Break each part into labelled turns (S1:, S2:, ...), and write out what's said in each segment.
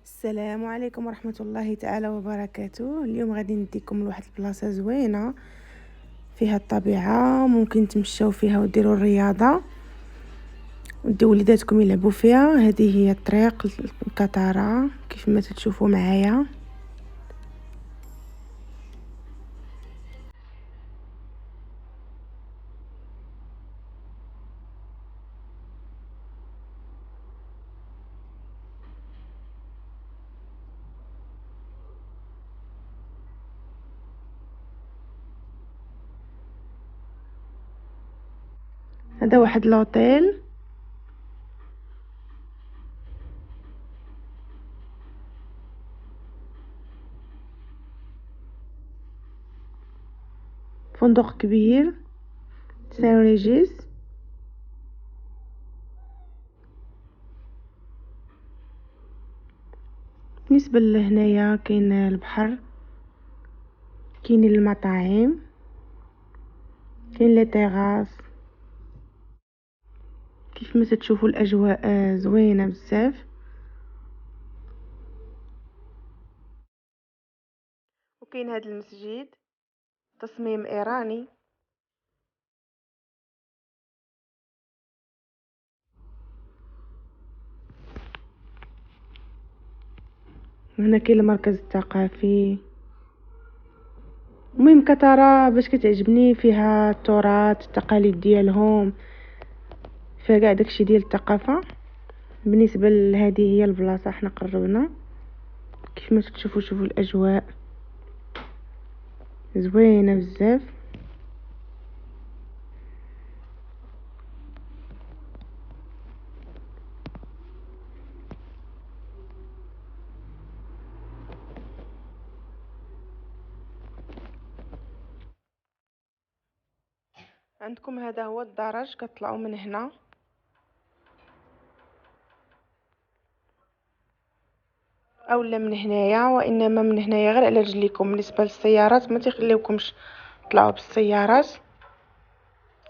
S1: السلام عليكم ورحمة الله تعالى وبركاته. اليوم غادي نديكم لواحد البلاصة زوينة فيها الطبيعة، ممكن تمشاو فيها وديروا الرياضة وديو وليداتكم يلعبوا فيها. هذه هي الطريق القطارة كيف ما تشوفوا معايا. هذا واحد لوطيل، فندق كبير سان ريجيس. بالنسبة لهنايا كاين البحر، كاينين المطاعم، كاين لي تيغاس. كيف ما تشوفوا الاجواء زوينة بزاف. وكاين هذا المسجد تصميم ايراني. هنا كاين المركز الثقافي. المهم كترى باش كتعجبني فيها التراث التقاليد ديالهم، فيها كاع داكشي ديال الثقافه. بالنسبه لهذه هي البلاصه حنا قربنا، كيف ما تشوفوا شوفوا الاجواء زوينه بزاف. عندكم هذا هو الدرج، كتطلعوا من هنا. اولا من هنايا، وانما من هنايا غير على رجليكم. بالنسبه للسيارات ما تيخليوكمش تطلعوا بالسيارات،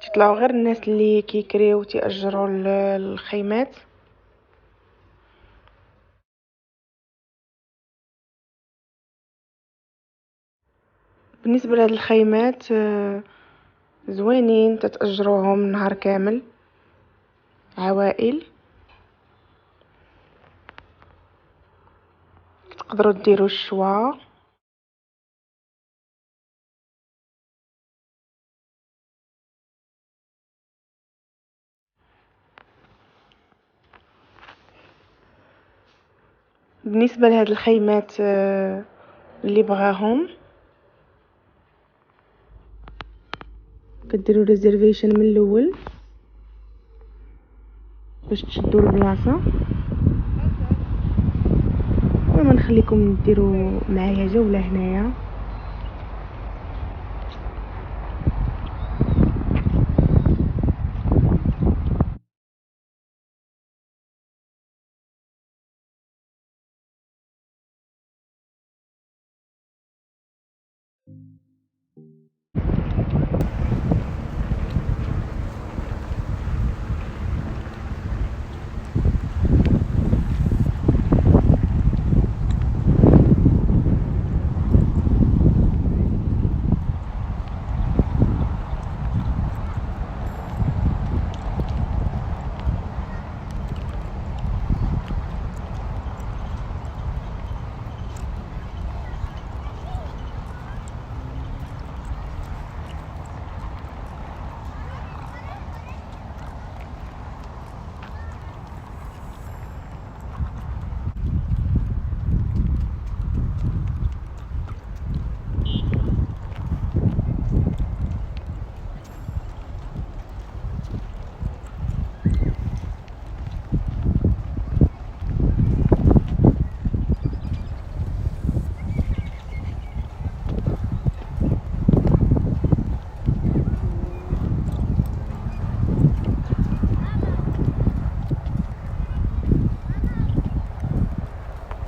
S1: تطلعوا غير الناس اللي كيكريو تيأجروا الخيمات. بالنسبه لهاد الخيمات زوينين، تتأجروهم نهار كامل عوائل. تقدروا ديروا الشوا. بالنسبه لهاد الخيمات اللي بغاهم كديروا ريزرفيشن من الاول باش تشدوا البلاصه. وما نخليكم ديروا معايا جوله هنايا.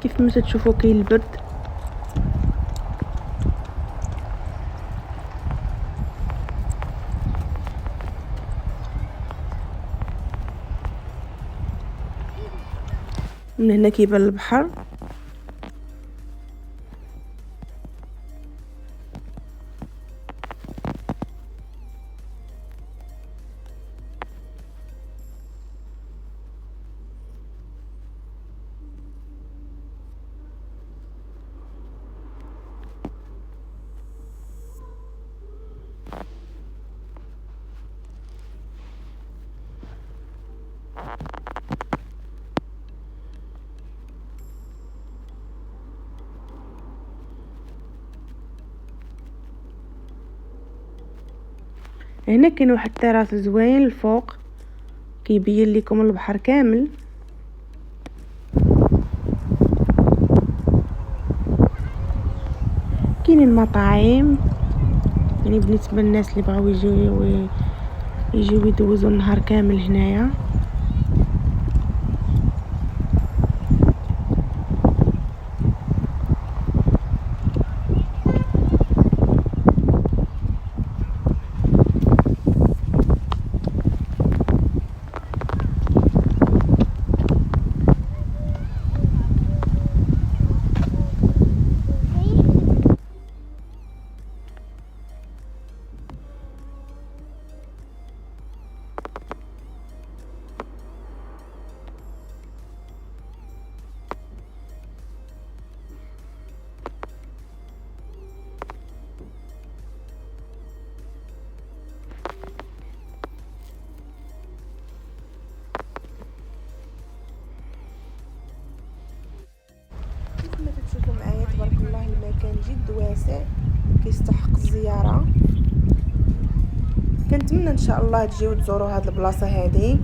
S1: كيف ما تشوفوا كاين البرد. من هنا كيبان البحر. هنا كاين واحد التراس زوين الفوق كيبين لكم البحر كامل. كاينين مطاعم يعني بالنسبه للناس اللي بغاو يجيو يدوزوا النهار كامل هنايا. كما تشوفوا معايا تبارك الله المكان جد واسع كيستحق الزياره. كنتمنى ان شاء الله تجيو تزوروا هذه البلاصه هذه.